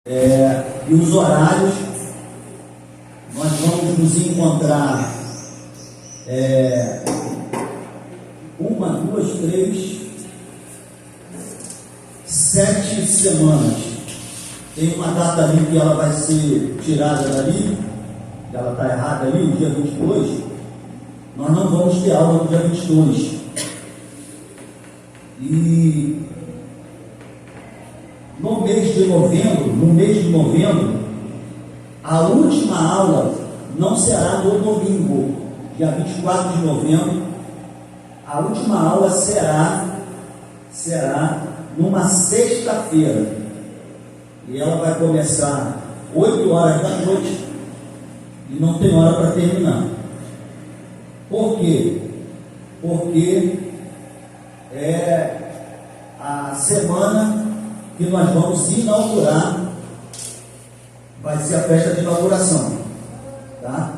E os horários, nós vamos nos encontrar uma, duas, três, 7 semanas. Tem uma data ali que ela vai ser tirada dali, que ela está errada ali, o dia 22. Nós não vamos ter aula no dia 22. E no mês de novembro, a última aula não será no domingo, dia 24 de novembro. A última aula será numa sexta-feira. E ela vai começar 8 horas da noite e não tem hora para terminar. Por quê? Porque é a semana que nós vamos inaugurar, vai ser a festa de inauguração, tá?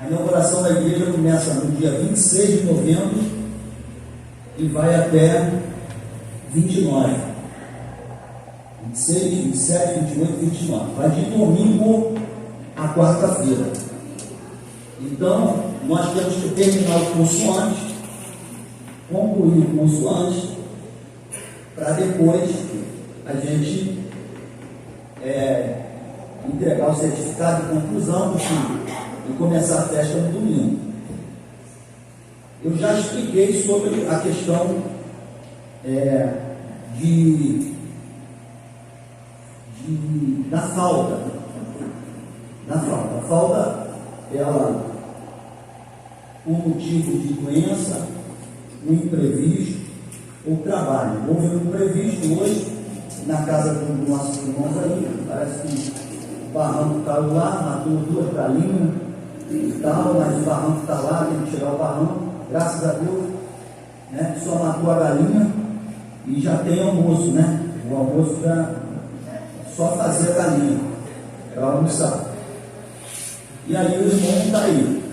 A inauguração da igreja começa no dia 26 de novembro e vai até 29. 26, 27, 28, 29. Vai de domingo a quarta-feira. Então, nós temos que terminar o curso antes, concluir o curso antes, para depois a gente entregar o certificado de conclusão do filho e começar a festa no domingo. Eu já expliquei sobre a questão da falta. A falta, ela, por motivo de doença, um imprevisto, ou trabalho. Houve um imprevisto hoje na casa do nosso irmão aí. Parece que o barranco caiu lá, matou 2 galinhas e tal, mas o barranco está lá, tem que tirar o barranco. Graças a Deus, né? Só matou a galinha e já tem almoço, né? O almoço para só fazer a galinha, para almoçar. E aí o irmão está aí.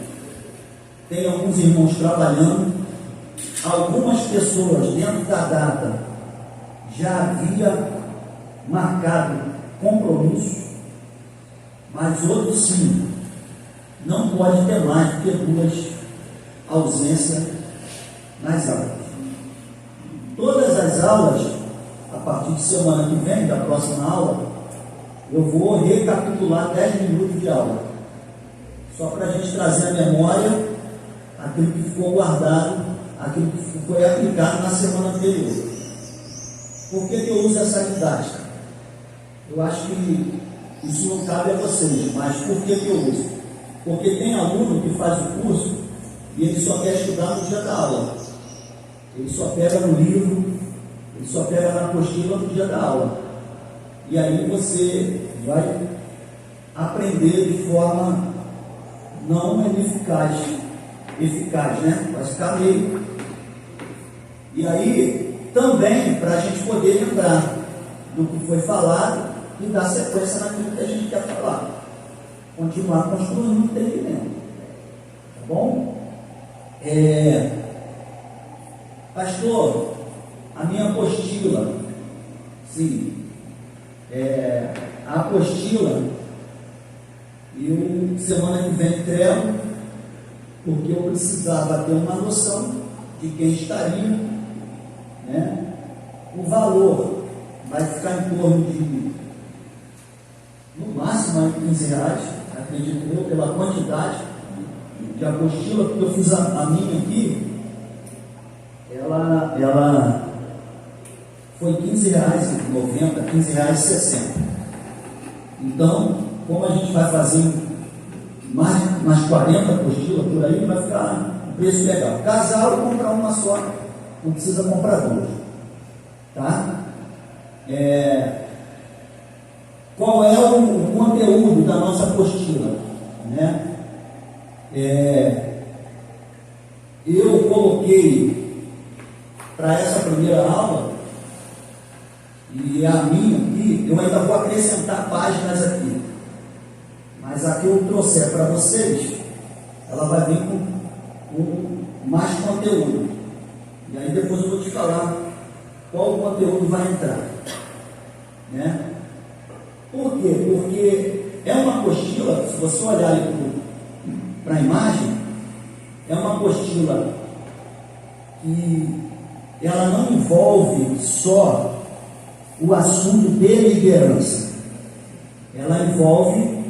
Tem alguns irmãos trabalhando. Algumas pessoas dentro da data já havia marcado compromisso, mas outros sim, não pode ter mais do que 2 ausências nas aulas. Todas as aulas, a partir de semana que vem, da próxima aula, eu vou recapitular 10 minutos de aula, só para a gente trazer à memória aquilo que ficou guardado, aquilo que foi aplicado na semana anterior. Por que eu uso essa didática? Eu acho que isso não cabe a vocês, mas por que eu uso? Porque tem aluno que faz o curso e ele só quer estudar no dia da aula. Ele só pega no livro, ele só pega na apostila no dia da aula. E aí você vai aprender de forma não eficaz, né? Vai ficar meio. E aí, também, para a gente poder lembrar do que foi falado e dar sequência naquilo que a gente quer falar. Continuar construindo o entendimento. Tá bom? Pastor, a minha apostila, sim, a apostila, eu semana que vem entrego, porque eu precisava ter uma noção de quem estaria, né? O valor vai ficar em torno de, no máximo, R$15, acredito eu, pela quantidade de apostila, porque eu fiz a minha aqui, ela foi R$15,90, R$15,60. Então, como a gente vai fazer mais 40 apostilas por aí, vai ficar um preço legal. Casal, comprar uma só, não precisa comprar 2. Tá? Qual é o conteúdo da nossa apostila? Né? Eu coloquei para essa primeira aula, e a minha aqui, eu ainda vou acrescentar páginas aqui, mas a que eu trouxer para vocês, ela vai vir com mais conteúdo, e aí depois eu vou te falar qual o conteúdo vai entrar, né? Por quê? Porque é uma apostila, se você olhar ali para a imagem, é uma apostila que ela não envolve só o assunto de liderança, ela envolve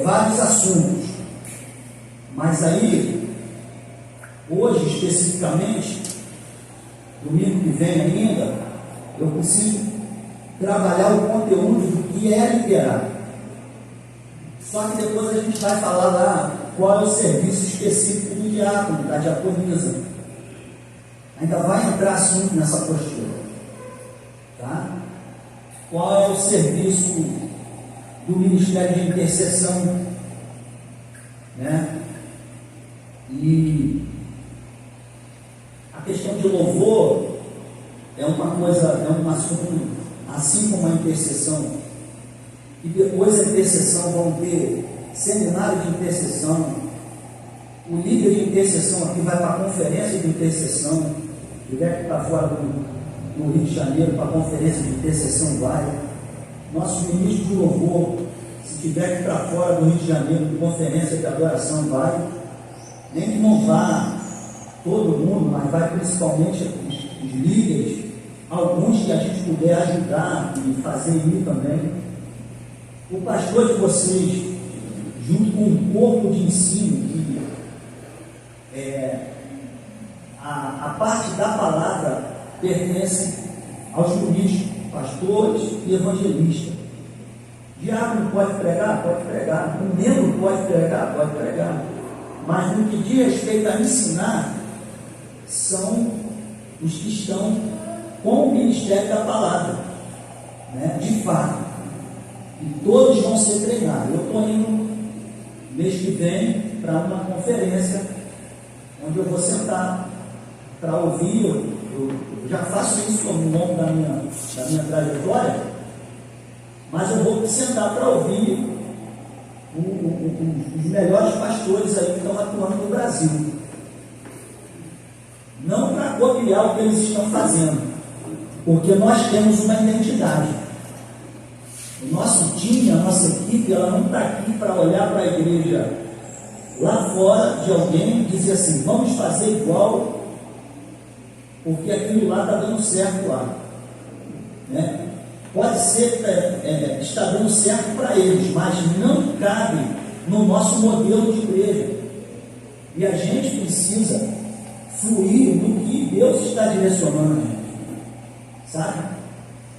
vários assuntos, mas aí, hoje especificamente, domingo que vem ainda, eu preciso trabalhar o conteúdo do que é liderar. Só que depois a gente vai falar lá qual é o serviço específico do diácono, da diaconisa. Ainda vai entrar assunto nessa postura. Tá? Qual é o serviço do ministério de intercessão? Né? E a questão de louvor é uma coisa, é um assunto, assim como a intercessão. E depois da intercessão vão ter seminário de intercessão. O líder de intercessão aqui vai para a conferência de intercessão. Tiver que estar fora do Rio de Janeiro para a conferência de intercessão, vai. Nosso ministro de louvor, se tiver que ir para fora do Rio de Janeiro, de conferência de adoração, vai. Nem que não vá todo mundo, mas vai principalmente os líderes, alguns que a gente puder ajudar e fazer ir também. O pastor de vocês, junto com um corpo de ensino, que a parte da palavra pertence aos ministros, pastores e evangelistas. Diácono pode pregar? Pode pregar. Um membro pode pregar? Pode pregar. Mas no que diz respeito a ensinar, são os que estão com o ministério da palavra, né? De fato. E todos vão ser treinados. Eu estou indo mês que vem para uma conferência onde eu vou sentar para ouvir. Eu já faço isso ao longo da minha trajetória, mas eu vou sentar para ouvir os melhores pastores aí que estão atuando no Brasil. Não para copiar o que eles estão fazendo, porque nós temos uma identidade. O nosso time, a nossa equipe, ela não está aqui para olhar para a igreja lá fora de alguém e dizer assim, vamos fazer igual, porque aquilo lá está dando certo lá. Né? Pode ser que está dando certo para eles, mas não cabe no nosso modelo de igreja. E a gente precisa fluir no que Deus está direcionando a gente. Sabe?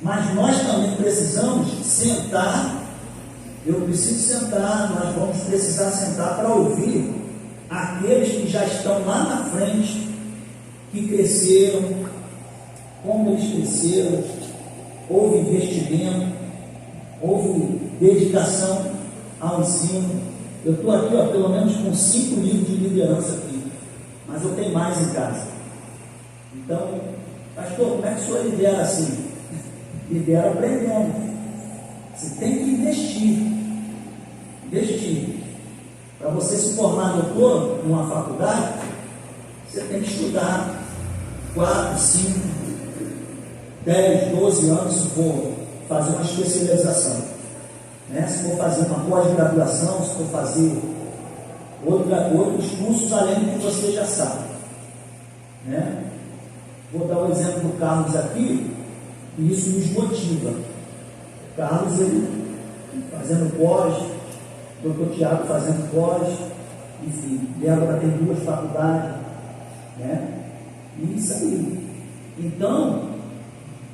Mas nós também precisamos sentar, eu preciso sentar, nós vamos precisar sentar para ouvir aqueles que já estão lá na frente, que cresceram, como eles cresceram, houve investimento, houve dedicação ao ensino. Eu estou aqui, pelo menos com 5 livros de liderança aqui, mas eu tenho mais em casa. Então, pastor, como é que o senhor lidera assim? Lidera aprendendo. Você tem que investir. Para você se formar doutor numa faculdade, você tem que estudar 4, 5, 10, 12 anos se for fazer uma especialização. Né? Se for fazer uma pós-graduação, se for fazer outros cursos além do que você já sabe. Né? Vou dar o exemplo do Carlos aqui. E isso nos motiva. O Carlos, ele fazendo pós, o doutor Tiago fazendo pós, enfim, ele agora tem 2 faculdades, né? E isso aí. Então,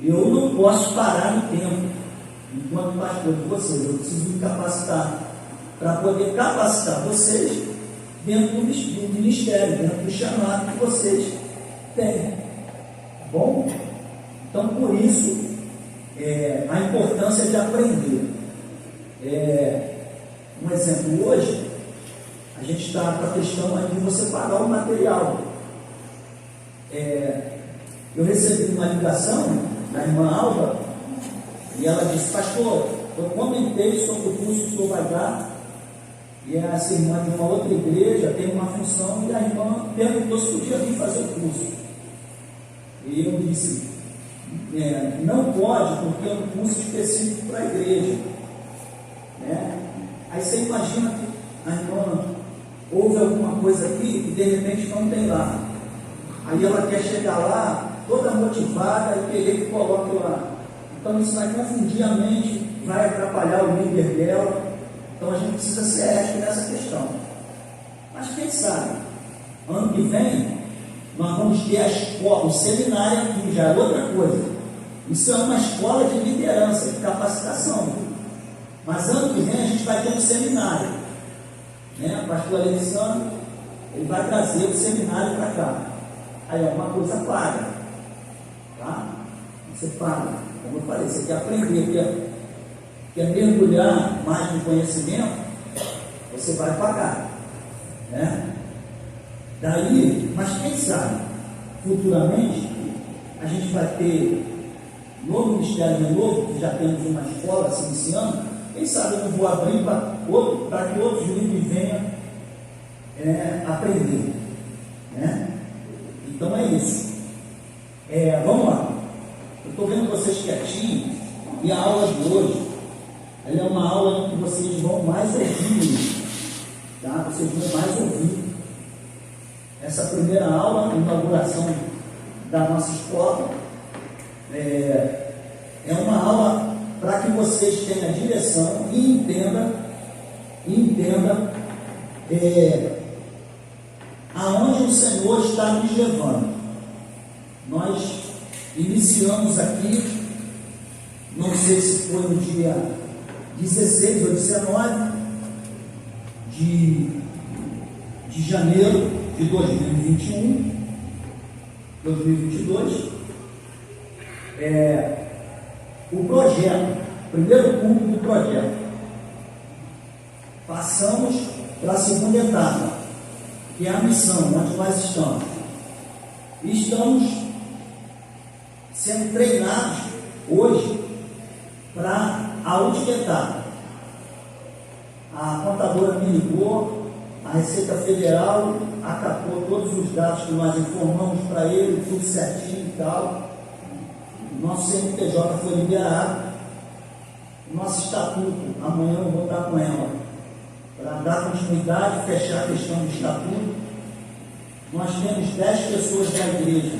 eu não posso parar no tempo, enquanto pastor de vocês. Eu preciso me capacitar para poder capacitar vocês dentro do ministério, dentro do chamado que vocês têm. Tá bom? Então, por isso, a importância de aprender. Um exemplo, hoje, a gente está com a questão aí de você pagar o material. Eu recebi uma ligação da irmã Alba, e ela disse, pastor, eu comentei sobre o curso que o senhor vai dar, e essa irmã de uma outra igreja tem uma função, e a irmã perguntou se podia vir fazer o curso. E eu disse, não pode, porque é um curso específico para a igreja, né? Aí você imagina que a irmã houve alguma coisa aqui e de repente não tem lá. Aí ela quer chegar lá toda motivada e querer que coloque lá. Então isso vai confundir a mente, vai atrapalhar o líder dela. Então a gente precisa ser ético nessa questão. Mas quem sabe, ano que vem, nós vamos ter a escola, o seminário aqui, já é outra coisa. Isso é uma escola de liderança, de capacitação. Mas ano que vem a gente vai ter um seminário, né? O pastor Alexandre, ele vai trazer o seminário para cá. Aí é uma coisa paga, tá? Você paga, como eu falei, você quer aprender, quer mergulhar mais no conhecimento, você vai pagar, né? Daí, mas quem sabe, futuramente, a gente vai ter no Ministério de Novo, que já temos uma escola se iniciando, quem sabe eu não vou abrir para que outros líderes venham aprender, né? Então é isso. Vamos lá. Eu estou vendo vocês quietinhos, e a aula de hoje, ela é uma aula em que vocês vão mais ouvir, tá? Vocês vão mais ouvir. Essa primeira aula, a inauguração da nossa escola, é uma aula para que vocês tenham a direção e entendam aonde o Senhor está nos levando. Nós iniciamos aqui, não sei se foi no dia 16 ou 19 de janeiro de 2022, o projeto, primeiro culto do projeto. Passamos para a segunda etapa, que é a missão, onde nós estamos. E estamos sendo treinados hoje para a última etapa. A contadora me ligou, a Receita Federal acatou todos os dados que nós informamos para ele, tudo certinho e tal. Nosso CNPJ foi liberado. Nosso estatuto, amanhã eu vou estar com ela para dar continuidade, fechar a questão do estatuto. Nós temos 10 pessoas da igreja,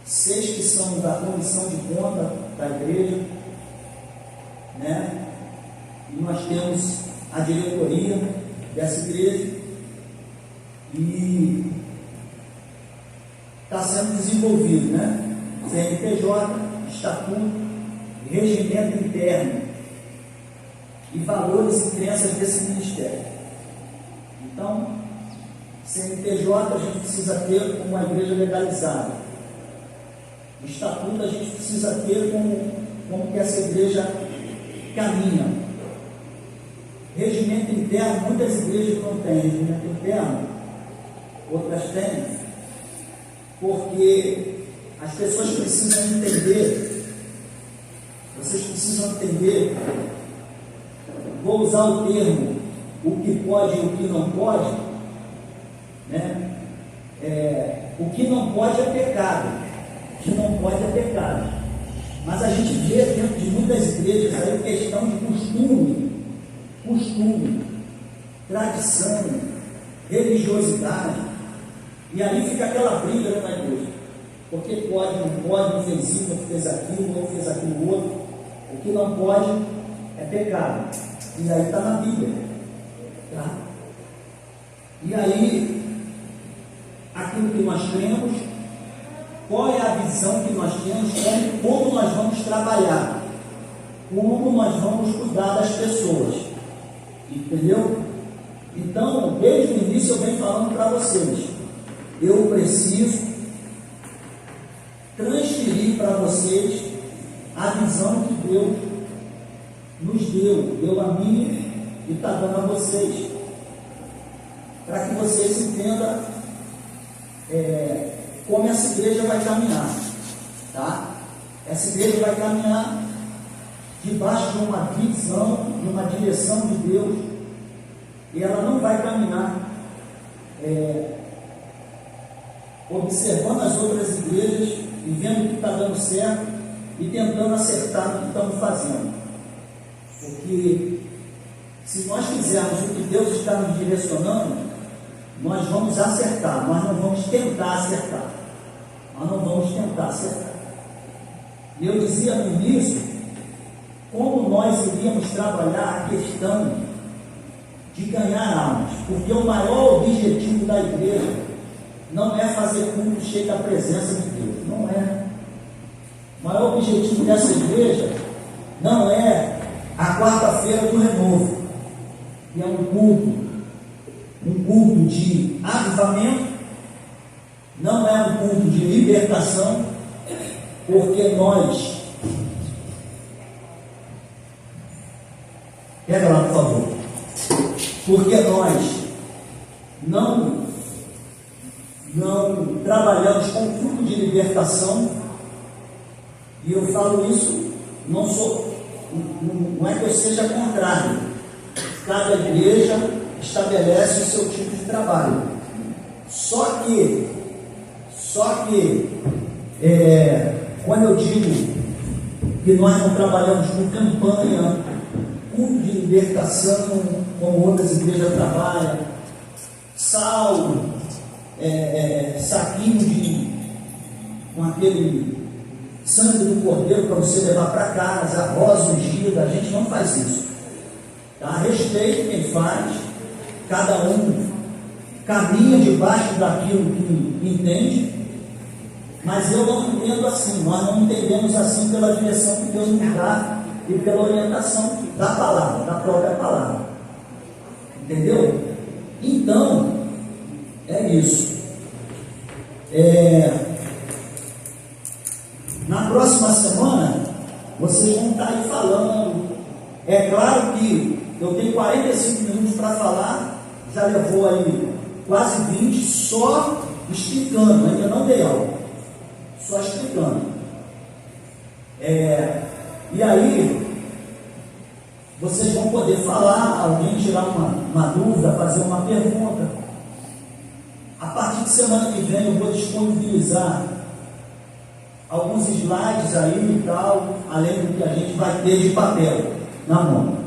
6 que são da comissão de conta da igreja, né? E nós temos a diretoria dessa igreja, e está sendo desenvolvido, né? CNPJ, estatuto, regimento interno e valores e crenças desse ministério. Então, CNPJ a gente precisa ter como uma igreja legalizada. O estatuto a gente precisa ter como que essa igreja caminha. Regimento interno, muitas igrejas não têm regimento interno, outras têm, porque as pessoas precisam entender, vocês precisam entender, vou usar o termo, o que pode e o que não pode, né? O que não pode é pecado, o que não pode é pecado, mas a gente vê dentro de muitas igrejas aí questão de costume, tradição, religiosidade, e aí fica aquela briga na igreja, porque pode, não pode, um fez isso, outro fez aquilo, outro fez aquilo outro. O que não pode é pecado, e aí está na Bíblia, tá? E aí, aquilo que nós cremos, qual é a visão que nós temos, como nós vamos trabalhar, como nós vamos cuidar das pessoas. Entendeu? Então, desde o início eu venho falando para vocês, eu preciso transferir para vocês a visão que Deus nos deu a mim e está dando a vocês, para que vocês entendam como essa igreja vai caminhar, tá? Essa igreja vai caminhar debaixo de uma visão, de uma direção de Deus, e ela não vai caminhar observando as outras igrejas e vendo o que está dando certo e tentando acertar no que estamos fazendo. Porque se nós fizermos o que Deus está nos direcionando, nós vamos acertar, nós não vamos tentar acertar. Nós não vamos tentar acertar. E eu dizia no início, como nós iríamos trabalhar a questão de ganhar almas, porque o maior objetivo da igreja não é fazer culto cheio da presença de Deus, não é. O maior objetivo dessa igreja não é a quarta-feira do renovo, que é um culto de avivamento, não é um culto de libertação, porque nós, pega lá por favor, porque nós não trabalhamos com culto de libertação, e eu falo isso, não é que eu seja contrário, cada igreja estabelece o seu tipo de trabalho, só que quando eu digo que nós não trabalhamos com campanha, culto de libertação, como outras igrejas trabalham, salmo, saquinho com aquele sangue do cordeiro para você levar para casa, a rosa ungida, a gente não faz isso. Tá? Respeito quem faz, cada um caminha debaixo daquilo que entende, mas eu não entendo assim, nós não entendemos assim pela direção que Deus nos dá e pela orientação da palavra, da própria palavra. Entendeu? Então, é isso. Na próxima semana, vocês vão estar aí falando. É claro que eu tenho 45 minutos para falar, já levou aí quase 20, só explicando, ainda não dei aula, só explicando. E aí, vocês vão poder falar, alguém tirar uma dúvida, fazer uma pergunta. A partir de semana que vem eu vou disponibilizar alguns slides aí e tal, além do que a gente vai ter de papel na mão.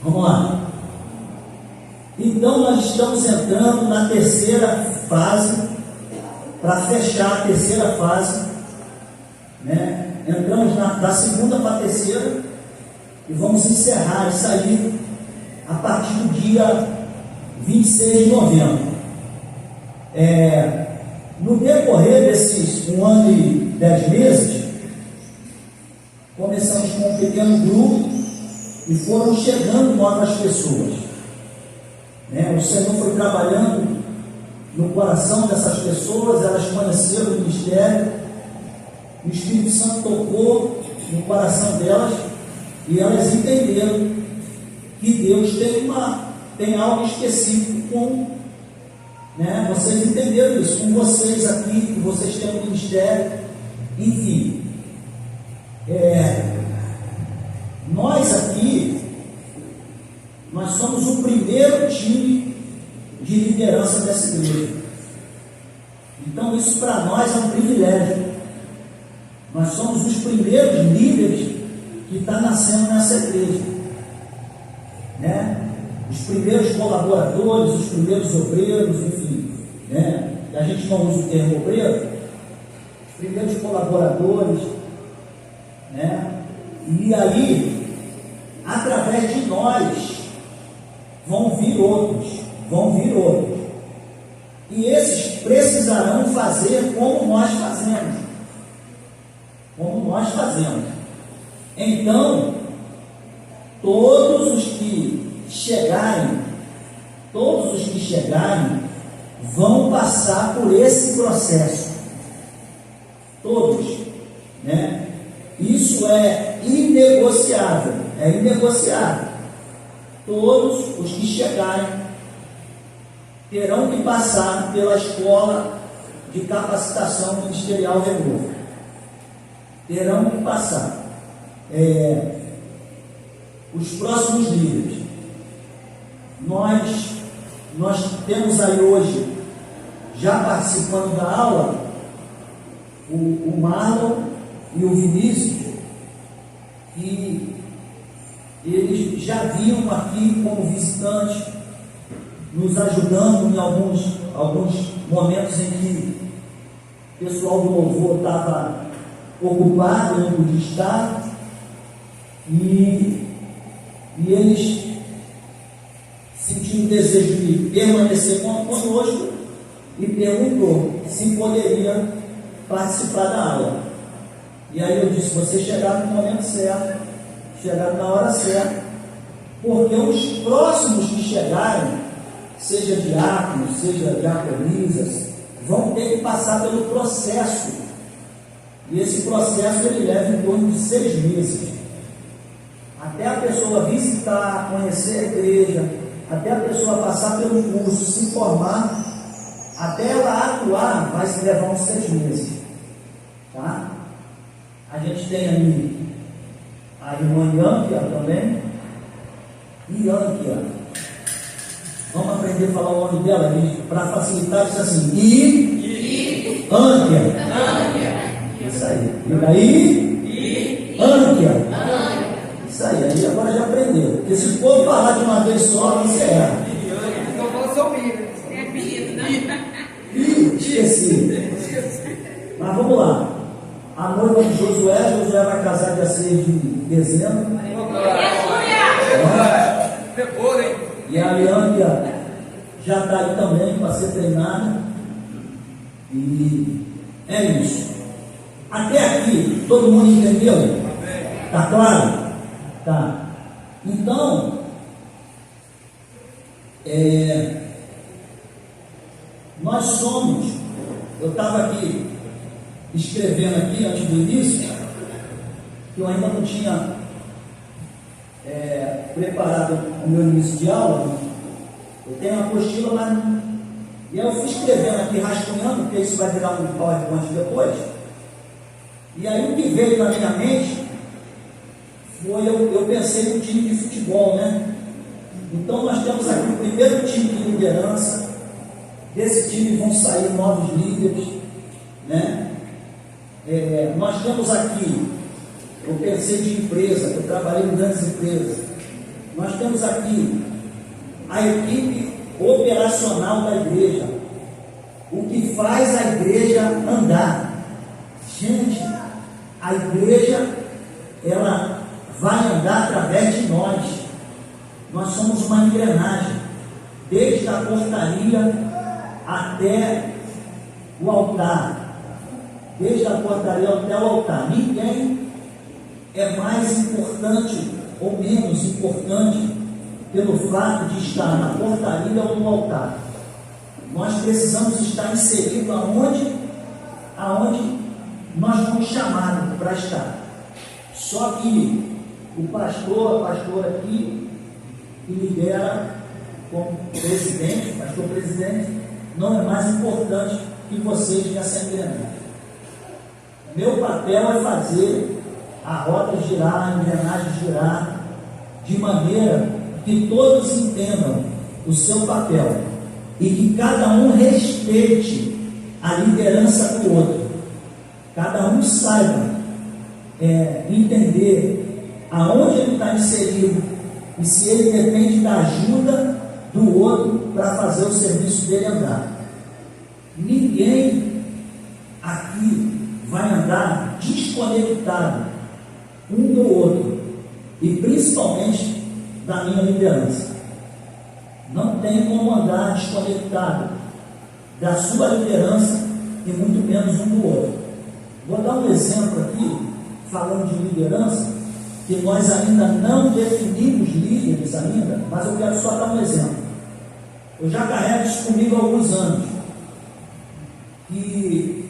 Vamos lá. Então nós estamos entrando na terceira fase, para fechar a terceira fase, né? Entramos da segunda para a terceira e vamos encerrar isso aí a partir do dia 26 de novembro. No decorrer desses 1 ano e 10 meses, começamos com um pequeno grupo e foram chegando novas pessoas. O Senhor foi trabalhando no coração dessas pessoas, elas conheceram o ministério, o Espírito Santo tocou no coração delas e elas entenderam que Deus tem algo específico com, vocês entenderam isso, com vocês aqui, que vocês têm um ministério, enfim. Nós aqui, nós somos o primeiro time de liderança dessa igreja. Então isso para nós é um privilégio. Nós somos os primeiros líderes que estão nascendo nessa igreja. Os primeiros colaboradores, os primeiros obreiros, enfim. A gente não usa o termo obreiro, os primeiros colaboradores, e aí, através de nós, vão vir outros, e esses precisarão fazer como nós fazemos, então, todos os que chegarem, vão passar por esse processo, todos, isso é inegociável, todos os que chegarem terão que passar pela escola de capacitação ministerial Renovo, terão que passar. Os próximos líderes, nós temos aí hoje, já participando da aula, o Marlon e o Vinícius, que eles já vinham aqui como visitantes, nos ajudando em alguns momentos em que o pessoal do louvor estava ocupado, não podia estar, e eles sentiram o desejo de permanecer conosco e perguntou se poderia participar da aula. E aí eu disse: vocês chegaram no momento certo, chegaram na hora certa, porque os próximos que chegarem, seja diáconos, seja diaconisas, vão ter que passar pelo processo, e esse processo ele leva em torno de 6 meses, até a pessoa visitar, conhecer a igreja, até a pessoa passar pelo curso, se formar, até ela atuar, vai se levar uns 6 meses, tá? A gente tem ali a irmã Yânquia também, Yânquia. Vamos aprender a falar o nome dela, para facilitar, diz assim: Ânquia. Isso aí. E daí? Ânquia. Isso aí agora já aprendeu. Porque se for falar de uma vez só, você erra. Então fala só o Ih. É apelido, né? Esqueci. Mas vamos lá. A noiva de Josué vai casar dia 6 de dezembro. E a Leandra já está aí também para ser treinada. E é isso. Até aqui, todo mundo entendeu? Está claro? Tá. Então, nós somos, eu estava aqui escrevendo aqui antes do início, que eu ainda não tinha preparado o meu início de aula. Eu tenho uma apostila, mas não. E aí eu fui escrevendo aqui, rascunhando, porque isso vai virar um PowerPoint depois. E aí o que veio na minha mente foi, eu pensei no time de futebol, né? Então nós temos aqui o primeiro time de liderança. Desse time vão sair novos líderes, né? Nós temos aqui, eu pensei de empresa, eu trabalhei em grandes empresas. Nós temos aqui a equipe operacional da igreja, o que faz a igreja andar. Gente, a igreja, ela vai andar através de nós. Nós somos uma engrenagem, desde a portaria até o altar. Desde a portaria até o altar. Ninguém é mais importante ou menos importante pelo fato de estar na portaria ou no altar. Nós precisamos estar inseridos aonde nós fomos chamados para estar. Só que o pastor, a pastora aqui, que lidera como presidente, pastor presidente, não é mais importante que vocês nessa engrenagem. Meu papel é fazer a roda girar, a engrenagem girar, de maneira que todos entendam o seu papel e que cada um respeite a liderança do outro. Cada um saiba entender aonde ele está inserido e se ele depende da ajuda do outro para fazer o serviço dele andar. Ninguém aqui vai andar desconectado um do outro, e principalmente da minha liderança. Não tem como andar desconectado da sua liderança e muito menos um do outro. Vou dar um exemplo aqui, falando de liderança, que nós ainda não definimos líderes ainda, mas eu quero só dar um exemplo. Eu já carrego isso comigo há alguns anos. E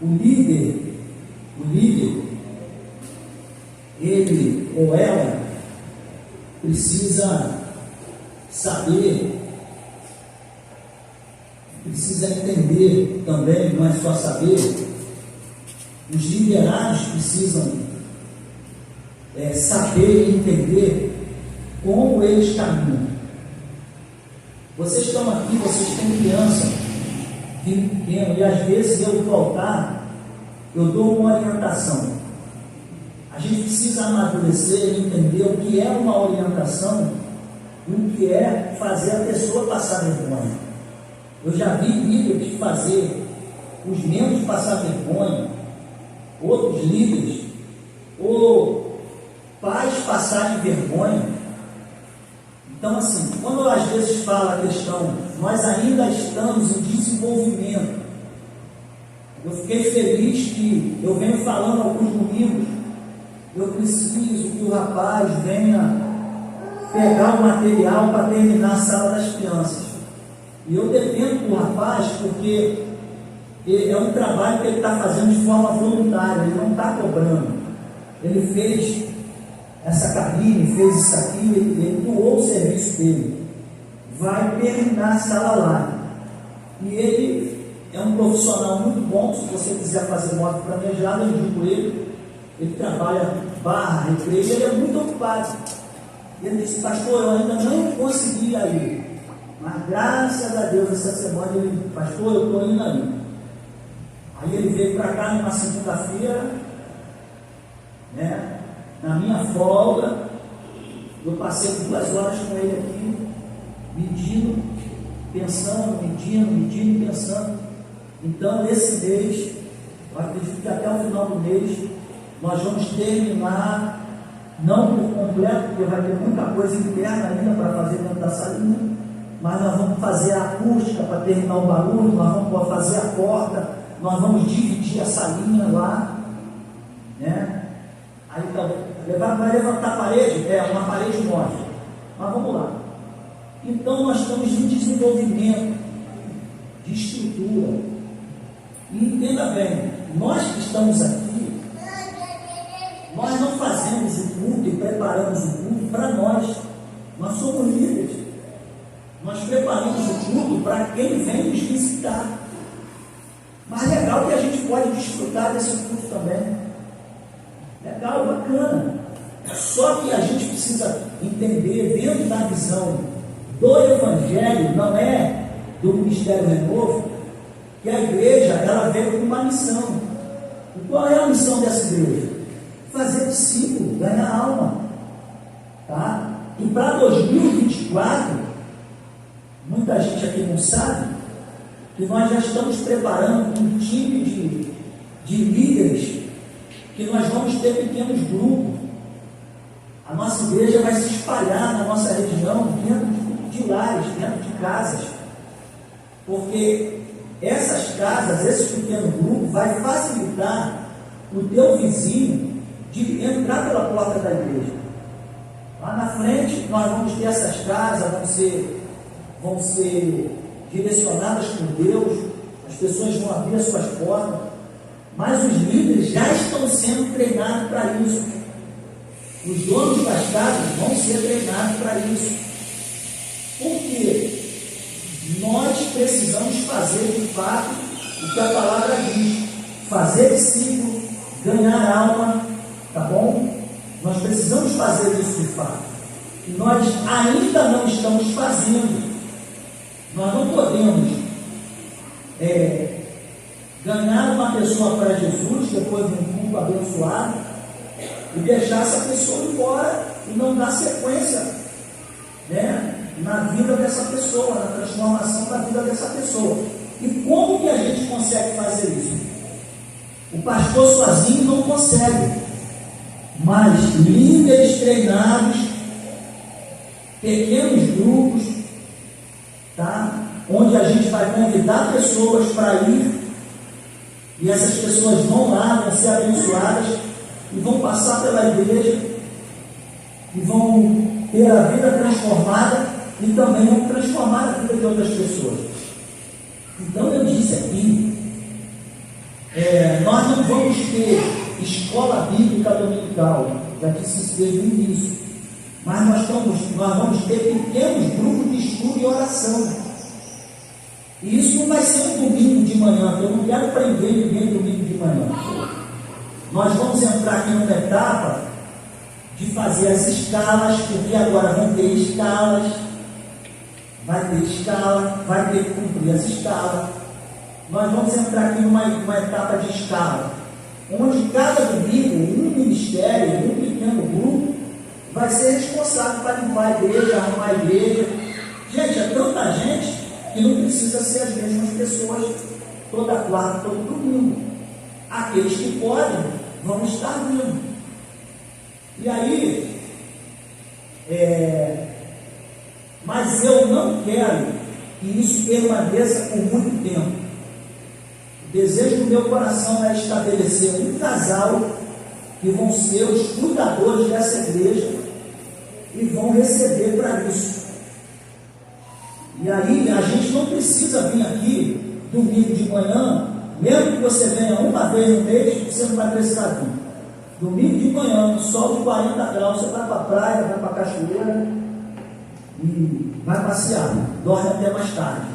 o líder, ele ou ela precisa saber, precisa entender também, não é só saber. Os liderados precisam saber e entender como eles caminham. Vocês estão aqui, vocês têm criança, filho pequeno, e às vezes eu voltar, eu dou uma orientação. A gente precisa amadurecer e entender o que é uma orientação e o que é fazer a pessoa passar vergonha. Eu já vi líderes fazer os membros passar vergonha, outros líderes, ou pais passarem vergonha. Então, assim, quando às vezes fala a questão, nós ainda estamos em desenvolvimento. Eu fiquei feliz que eu venho falando alguns domingos, eu preciso que o rapaz venha pegar o material para terminar a sala das crianças. E eu dependo do rapaz porque é um trabalho que ele está fazendo de forma voluntária, ele não está cobrando. Ele fez essa cabine, fez isso aqui, ele doou o serviço dele. Vai terminar a sala lá. E ele é um profissional muito bom. Se você quiser fazer moto planejada, eu digo ele trabalha barra, recreio, ele é muito ocupado. Ele disse: pastor, eu ainda não consegui ir, mas graças a Deus essa semana ele: pastor, eu estou indo aí. Aí ele veio para cá numa segunda-feira, né, na minha folga. Eu passei 2 horas com ele aqui, medindo, pensando, medindo, pensando. Então, esse mês, eu acredito que até o final do mês, nós vamos terminar, não por completo, porque vai ter muita coisa interna ainda para fazer dentro da salinha, mas nós vamos fazer a acústica para terminar o barulho, nós vamos fazer a porta, nós vamos dividir a salinha lá, né? Aí vai levantar a parede, uma parede nova, mas vamos lá. Então nós estamos em desenvolvimento de estrutura. E entenda bem, nós que estamos aqui, nós não fazemos o culto e preparamos o culto para nós. Nós somos líderes. Nós preparamos o culto para quem vem nos visitar. Mas legal que a gente pode desfrutar desse culto também. Legal, bacana. Só que a gente precisa entender, dentro da visão do Evangelho, não é do Ministério Renovo, que a igreja, ela veio com uma missão. E qual é a missão dessa igreja? Fazer discípulo, ganhar alma. Tá? E para 2024, muita gente aqui não sabe, que nós já estamos preparando um time de líderes, que nós vamos ter pequenos grupos. A nossa igreja vai se espalhar na nossa região, dentro de lares, dentro de casas, porque essas casas, esse pequeno grupo, vai facilitar o teu vizinho de entrar pela porta da igreja. Lá na frente, nós vamos ter essas casas, vão ser direcionadas por Deus, as pessoas vão abrir as suas portas, mas os líderes já estão sendo treinados para isso. Os donos das casas vão ser treinados para isso. Por quê? Nós precisamos fazer de fato o que a palavra diz: fazer discípulo, ganhar alma, tá bom? Nós precisamos fazer isso de fato. E nós ainda não estamos fazendo. Nós não podemos ganhar uma pessoa para Jesus depois de um culto abençoado e deixar essa pessoa embora e não dar sequência, né, na vida dessa pessoa, na transformação da vida dessa pessoa. E como que a gente consegue fazer isso? O pastor sozinho não consegue, mas líderes treinados, pequenos grupos, tá? Onde a gente vai convidar pessoas para ir, e essas pessoas vão lá, vão ser abençoadas e vão passar pela igreja e vão ter a vida transformada e também vão transformar a vida de outras pessoas. Então eu disse aqui, nós não vamos ter escola bíblica dominical, já disse isso desde o início, mas nós vamos ter pequenos grupos de estudo e oração. E isso não vai ser um domingo de manhã, eu não quero prender ninguém domingo de manhã. Nós vamos entrar aqui numa etapa de fazer as escalas, porque agora vão ter escalas, vai ter escala, vai ter que cumprir as escalas. Nós vamos entrar aqui numa etapa de escala, onde cada domingo, um ministério, um pequeno grupo, vai ser responsável para limpar a igreja, arrumar a igreja. Gente, é tanta gente que não precisa ser as mesmas pessoas toda quarta, todo domingo. Aqueles que podem vão estar vindo. E aí, mas eu não quero que isso permaneça por muito tempo. O desejo do meu coração é estabelecer um casal que vão ser os cuidadores dessa igreja e vão receber para isso. E aí a gente não precisa vir aqui domingo de manhã, mesmo que você venha uma vez no mês, você não vai precisar vir. Domingo de manhã, sol de 40 graus, você vai para a praia, vai para a cachoeira e vai passear, dorme até mais tarde.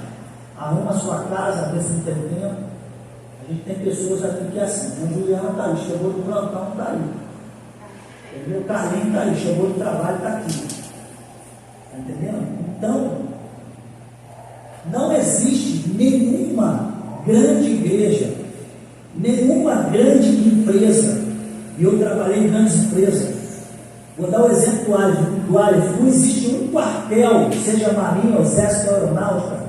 Arruma a sua casa, vê se não tem tempo. A gente tem pessoas aqui que é assim, o Juliano está aí, chegou do plantão, está aí. O Carlinhos está aí, chegou do trabalho, está aqui. Está entendendo? Então, não existe nenhuma grande igreja, nenhuma grande empresa, e eu trabalhei em grandes empresas. Vou dar o exemplo do Arif. Não existe um quartel, seja marinha, exército, aeronáutica,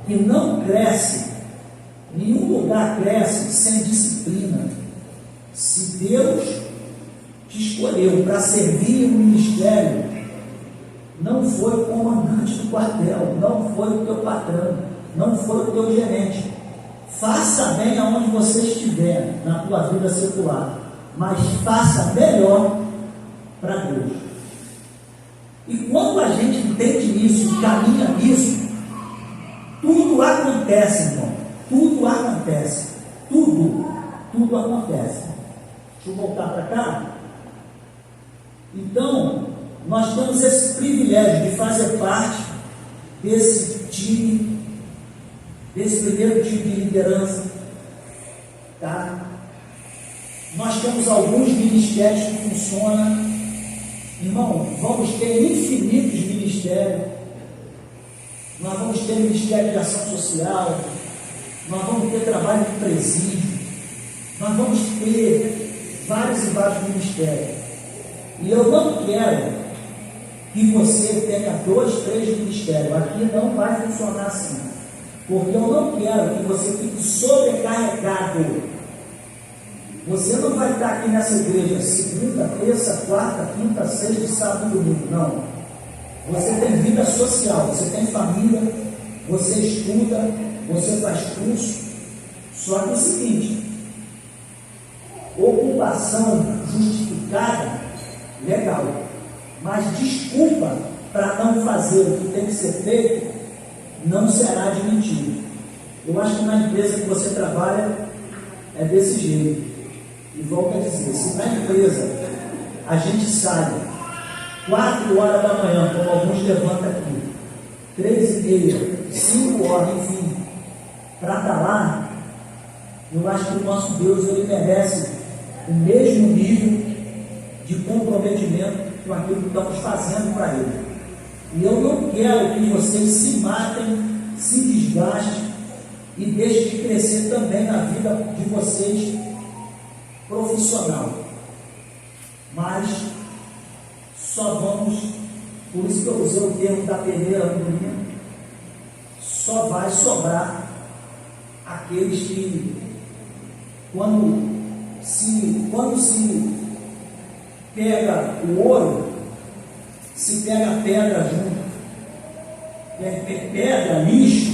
que não cresce. Nenhum lugar cresce sem disciplina. Se Deus te escolheu para servir o ministério, não foi o comandante do quartel, não foi o teu patrão, não foi o teu gerente. Faça bem aonde você estiver na tua vida secular, mas faça melhor para Deus. E quando a gente entende isso e caminha nisso, tudo acontece, irmão. Tudo acontece. Tudo acontece. Deixa eu voltar para cá. Então, nós temos esse privilégio de fazer parte desse time, desse primeiro time de liderança, tá? Nós temos alguns ministérios que funcionam. Irmão, vamos ter infinitos ministérios. Nós vamos ter ministério de ação social, nós vamos ter trabalho de presídio, nós vamos ter vários e vários ministérios. E eu não quero que você tenha 2, 3 ministérios. Aqui não vai funcionar assim, porque eu não quero que você fique sobrecarregado. Você não vai estar aqui nessa igreja segunda, terça, quarta, quinta, sexta, sábado e domingo. Não. Você tem vida social, você tem família, você estuda, você faz curso. Só que é o seguinte: ocupação justificada, legal, mas desculpa para não fazer o que tem que ser feito não será admitido. Eu acho que na empresa que você trabalha é desse jeito. E volto a dizer, se na empresa a gente sai 4 horas da manhã, como alguns levantam aqui, 3h30, 5 horas, enfim, para estar lá, eu acho que o nosso Deus, ele merece o mesmo nível de comprometimento com aquilo que estamos fazendo para Ele. E eu não quero que vocês se matem, se desgastem e deixem de crescer também na vida de vocês profissional. Mas só vamos, por isso que eu usei o termo da peneira no domingo, só vai sobrar aqueles que quando se pega o ouro, se pega a pedra junto, pedra, lixo,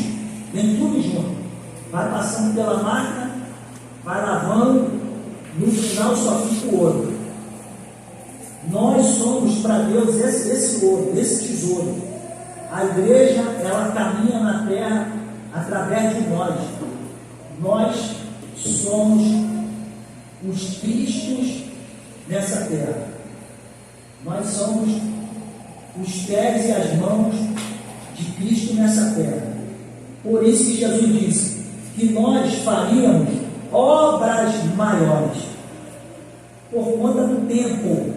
vem tudo junto, vai passando pela máquina, vai lavando, no final só fica o ouro. Nós somos para Deus esse ouro, esse tesouro. A igreja, ela caminha na terra através de nós. Nós somos os Cristos nessa terra. Nós somos os pés e as mãos de Cristo nessa terra. Por isso que Jesus disse que nós faríamos obras maiores, por conta do tempo,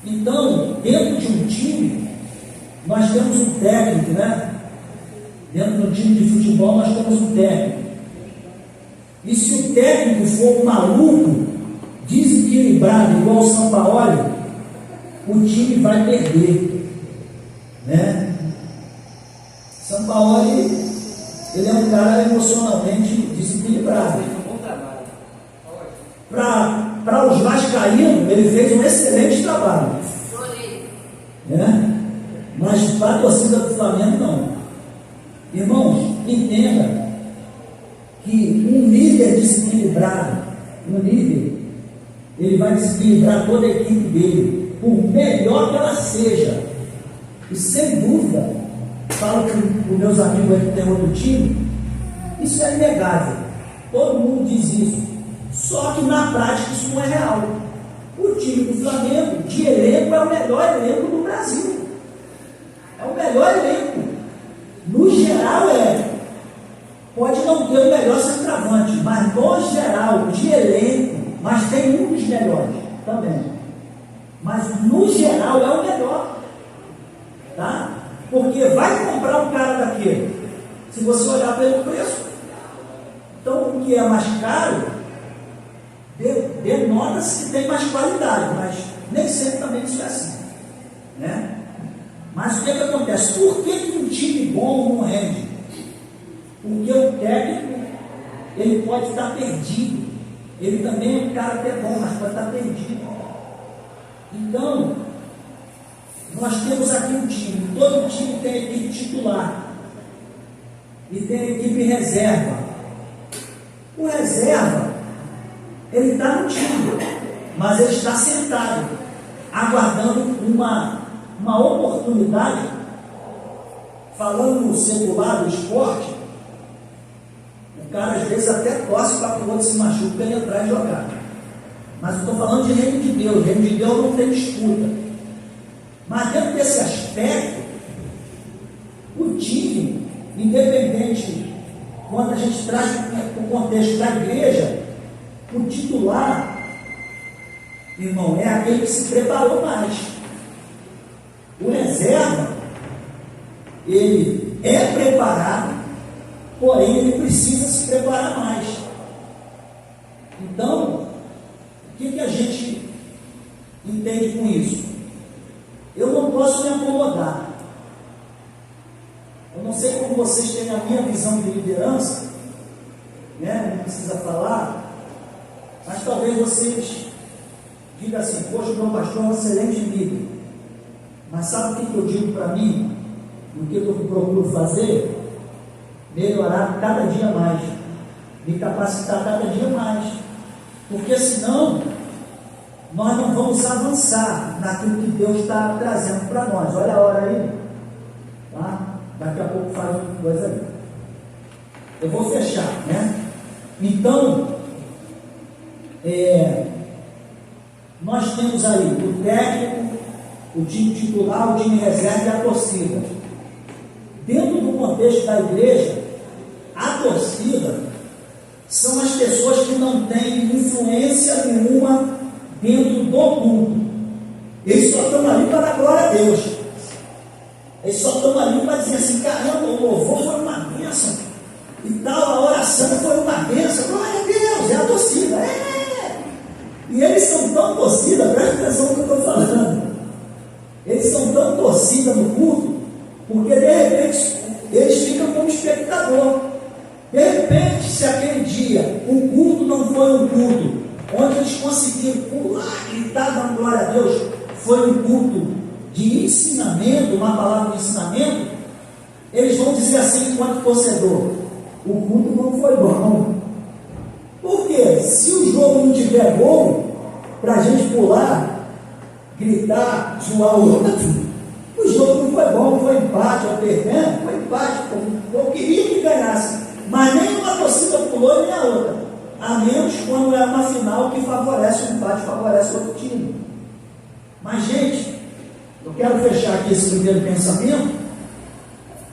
Então, dentro de um time, nós temos um técnico, né? Dentro do time de futebol, nós temos um técnico. E se o técnico for um maluco, desequilibrado, igual o Sampaoli, o time vai perder, né? Sampaoli, ele é um cara emocionalmente desequilibrado. Para os vascaínos, ele fez um excelente trabalho, né? Mas para a torcida do Flamengo, não. Irmãos, entenda que um líder desequilibrado, ele vai desequilibrar toda a equipe dele, por melhor que ela seja. E sem dúvida, falo com os meus amigos aí que tem outro time, isso é inegável. Todo mundo diz isso. Só que na prática isso não é real. O time do Flamengo, de elenco, é o melhor elenco do Brasil. É o melhor elenco. No geral pode não ter o melhor centroavante, mas no geral, de elenco, mas tem um dos melhores também. Mas no geral é o melhor. Tá? Porque vai comprar um cara daquele, se você olhar pelo preço. Então o que é mais caro, denota-se que tem mais qualidade, mas nem sempre também isso é assim, né? Mas o que acontece? Por que um time bom não rende? Porque o técnico, ele pode estar perdido. Ele também é um cara que é bom, mas pode estar perdido. Então, nós temos aqui um time. Todo time tem equipe titular. E tem equipe reserva. O reserva, ele está no time, mas ele está sentado, aguardando uma oportunidade. Falando no secular do esporte, o cara às vezes até torce para que o outro se machuque para ele entrar e jogar. Mas eu estou falando de reino de Deus. Reino de Deus não tem disputa. Mas dentro desse aspecto, o time, independente, quando a gente traz o contexto da igreja, o titular, irmão, é aquele que se preparou mais. O reserva, ele é preparado, porém ele precisa se preparar mais. Então, o que a gente entende com isso? Eu não posso me acomodar. Eu não sei como vocês têm a minha visão de liderança, né? Não precisa falar, mas talvez vocês digam assim: poxa, o meu pastor é um excelente líder. Mas sabe o que eu digo para mim? O que eu procuro fazer? Melhorar cada dia mais, me capacitar cada dia mais, porque senão nós não vamos avançar naquilo que Deus está trazendo para nós. Olha a hora aí, tá? Daqui a pouco faz outra coisa aí. Eu vou fechar, né? Então, nós temos aí o técnico, o time titular, o time reserva e a torcida. Dentro do contexto da igreja, a torcida são as pessoas que não têm influência nenhuma dentro do culto. Eles só estão ali para dar glória a Deus. Eles só estão ali para dizer assim: caramba, o louvor foi uma bênção, e tal, a oração foi uma bênção, glória a Deus, é a torcida. E eles são tão torcida, presta atenção no que eu estou falando. Eles são tão torcida no culto, porque de repente eles ficam como espectador. De repente, se aquele dia o culto não foi um culto onde eles conseguiram pular, gritar, dando glória a Deus, foi um culto de ensinamento, uma palavra de ensinamento, eles vão dizer assim enquanto torcedor: o culto não foi bom. Por quê? Se o jogo não tiver gol, para a gente pular, gritar, zoar o outro, o jogo não foi bom, foi empate, ou perdendo, foi empate. Eu queria que ganhasse, mas nem uma torcida pulou nem a outra, a menos quando é uma final que favorece o empate, favorece o outro time. Mas, gente, eu quero fechar aqui esse primeiro pensamento,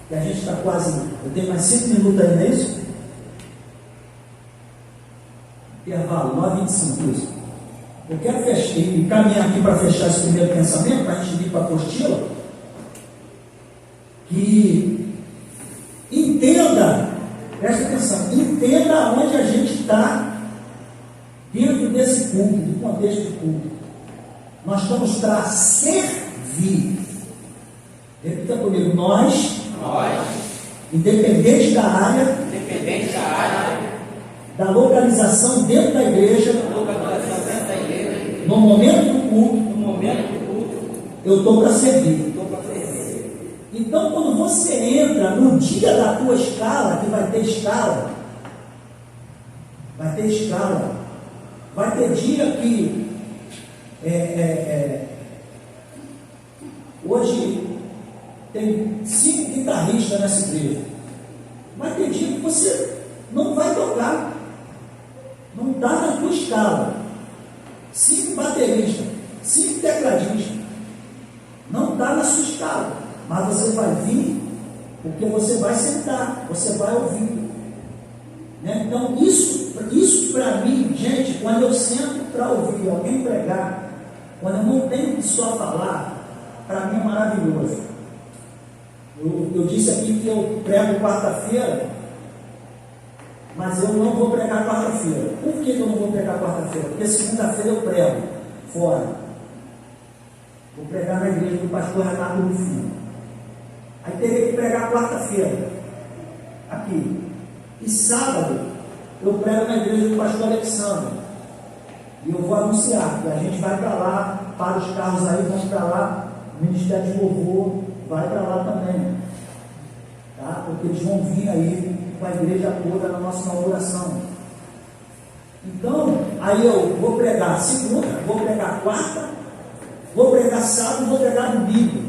que a gente está quase, eu tenho mais 5 minutos aí, não é isso? Intervalo, 9h25, isso. Eu quero caminhar aqui para fechar esse primeiro pensamento, para a gente ir para a apostila, que entenda, presta atenção, entenda onde a gente está dentro desse culto, do contexto do culto. Nós estamos para servir. Repita comigo, nós, independente da área, da localização dentro da igreja, no momento do culto, eu estou para servir. Então, quando você entra no dia da tua escala, que vai ter escala, vai ter dia que hoje tem 5 guitarristas nessa igreja. Vai ter dia que você não vai tocar, não está na tua escala. 5 bateristas, 5 tecladistas, não está na sua escala, mas você vai vir, porque você vai sentar, você vai ouvir, né? Então isso para mim, gente, quando eu sento para ouvir alguém pregar, quando eu não tenho que só falar, para mim é maravilhoso. Eu disse aqui que eu prego quarta-feira, mas eu não vou pregar quarta-feira. Por que eu não vou pregar quarta-feira? Porque segunda-feira eu prego fora. Vou pregar na igreja do pastor Renato Rufino. Aí teria que pregar quarta-feira aqui. E sábado eu prego na igreja do pastor Alexandre. E eu vou anunciar que a gente vai para lá, para os carros aí, vamos para lá, o Ministério de Louvor vai para lá também. Tá? Porque eles vão vir aí com a igreja toda na nossa inauguração. Então, aí eu vou pregar segunda, vou pregar quarta, vou pregar sábado, vou pregar domingo.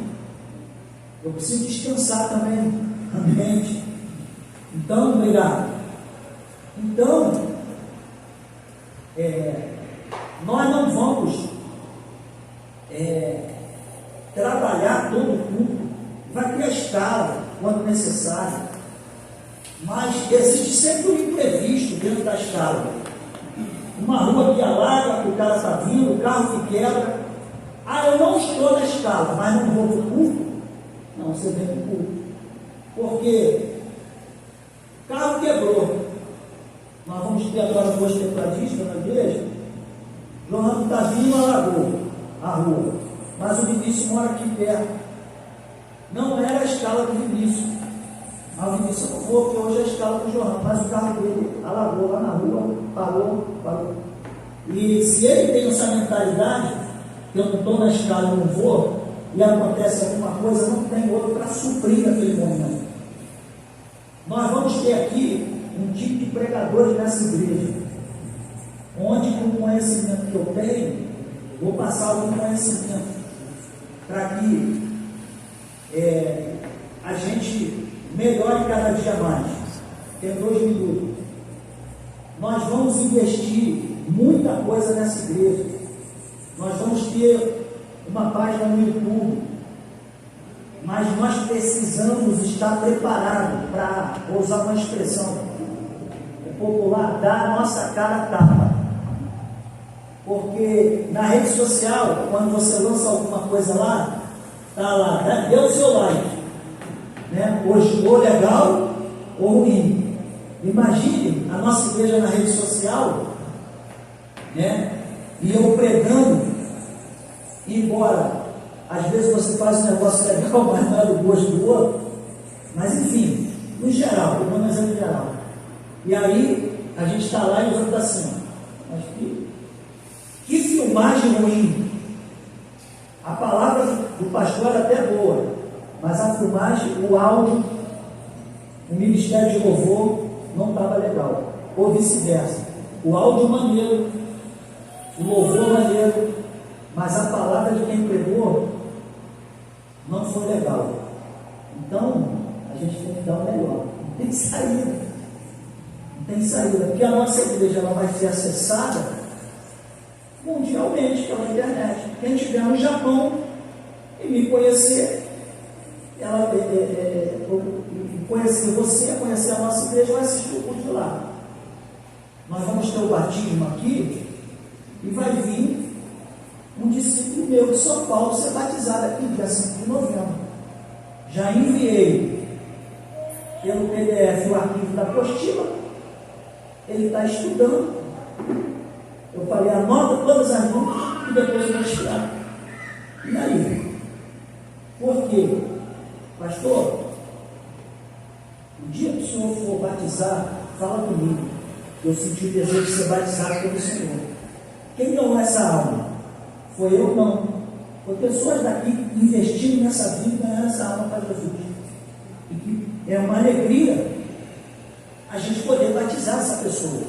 Eu preciso descansar também a mente. Então, obrigado. Então, nós não vamos trabalhar todo o culto. Vai ter a escala quando necessário. Mas existe sempre um imprevisto dentro da escala. Uma rua que alaga, que o cara está vindo, o carro que quebra. Eu não estou na escala, mas não vou para o culto. Não, você vem para o culto. Porque o carro quebrou. Nós vamos ter agora 2 tecladistas na igreja. João está vindo, alagou a rua. Mas o Vinícius mora aqui perto. Não era a escala do Vinícius. Mas o Vinícius não foi, porque hoje é a escala do João. Mas o carro dele alagou lá na rua, parou. E se ele tem essa mentalidade, que eu não estou na escala, eu não vou, e acontece alguma coisa, não tem outro para suprir aquele momento. Nós vamos ter aqui um tipo de pregadores nessa igreja, onde com o conhecimento que eu tenho, vou passar algum conhecimento, para que a gente melhore cada dia mais. Tem 2 minutos. Nós vamos investir muita coisa nessa igreja. Nós vamos ter uma página no YouTube, mas nós precisamos estar preparados para, vou usar uma expressão popular, dar a nossa cara a tapa. Porque na rede social, quando você lança alguma coisa lá, está lá, né? Dê o seu like, né? Hoje, ou legal ou ruim. Imagine a nossa igreja na rede social, né? E eu pregando, embora às vezes você faz um negócio legal, mas não é do gosto do outro, mas enfim, no geral, eu vou dizer no geral. E aí a gente está lá e os outros assim, mas que filmagem ruim. A palavra do pastor é até boa, mas a filmagem, o áudio, o ministério de louvor não estava legal, ou vice-versa. O áudio maneiro, o louvor maneiro, mas a palavra de quem pregou não foi legal. Então a gente tem que dar o melhor, não tem saída, porque a nossa igreja ela vai ser acessada mundialmente pela internet. Quem estiver no Japão e me conhecer, conhecer você, conhecer a nossa igreja, vai assistir o culto lá. Nós vamos ter o batismo aqui e vai vir discípulo meu de São Paulo ser batizado aqui, dia 5 de novembro. Já enviei pelo PDF o arquivo da apostila, ele está estudando. Eu falei, anota todas as dúvidas e depois eu vou esperar. E aí? Por quê? Pastor, o dia que o senhor for batizar, fala comigo. Eu senti o desejo de ser batizado pelo Senhor. Quem deu essa alma? Foi eu, não. Foi pessoas daqui que investiram nessa vida e ganharam essa alma para Jesus. E que é uma alegria a gente poder batizar essa pessoa.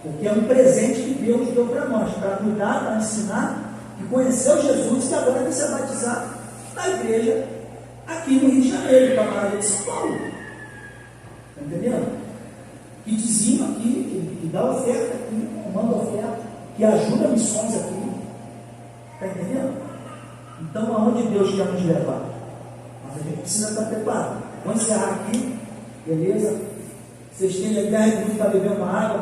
Porque é um presente que Deus deu para nós, para cuidar, para ensinar e conhecer o Jesus que agora vai ser batizado na igreja aqui no Rio de Janeiro, camarada de São Paulo. Está entendendo? Que dizima aqui, que dá oferta aqui, que manda oferta, que ajuda missões aqui. Está entendendo? Então, aonde Deus quer nos levar? Mas a gente precisa estar preparado. Vou encerrar aqui, beleza? Vocês têm 10 minutos para beber uma água.